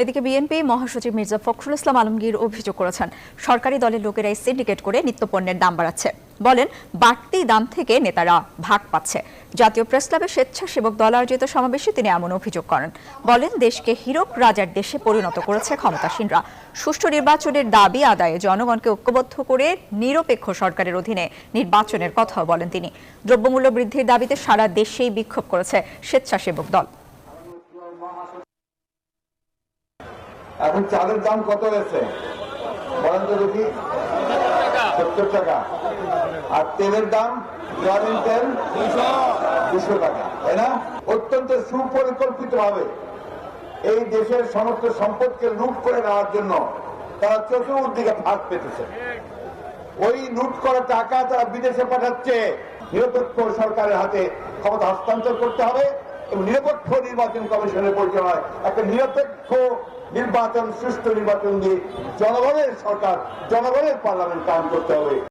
এদিকে বিএনপি মহাসচিব মির্জা ফখরুল ইসলাম আলমগীর অভিযোগ করেছেন, সরকারি দলের লোকেরাই সিন্ডিকেট করে নিত্যপণ্যের দাম বাড়াচ্ছে। বলেন, বাড়তি দাম থেকে নেতারা ভাগ পাচ্ছে। জাতীয় প্রেসক্লাবে স্বেচ্ছাসেবক দল আয়োজিত সমাবেশে তিনি এমন অভিযোগ করেন। বলেন, দেশকে হীরক রাজার দেশে পরিণত করেছে ক্ষমতাসীনরা। সুষ্ঠু নির্বাচনের দাবি আদায়ে জনগণকে ঐক্যবদ্ধ করে নিরপেক্ষ সরকারের অধীনে নির্বাচনের কথাও বলেন তিনি। দ্রব্যমূল্য বৃদ্ধির দাবিতে সারা দেশেই বিক্ষোভ করেছে স্বেচ্ছাসেবক দল। এখন চালের দাম কত হয়েছে বলেন তো দেখি? 70 টাকা। আর তেলের দাম সয়াবিন তেল 200 টাকা, তাই না? অত্যন্ত সুপরিকল্পিত ভাবে এই দেশের সমস্ত সম্পদকে লুট করে নেওয়ার জন্য তারা চতুর্দিকে ফাঁদ পেতেছে। ওই লুট করা টাকা তারা বিদেশে পাঠাচ্ছে। নিরপেক্ষ সরকারের হাতে ক্ষমতা হস্তান্তর করতে হবে এবং নিরপেক্ষ নির্বাচন কমিশনের পরিচালনায় একটা নিরপেক্ষ নির্বাচন, সুষ্ঠু নির্বাচন দিয়ে জনগণের সরকার, জনগণের পার্লামেন্ট কায়েম করতে হবে।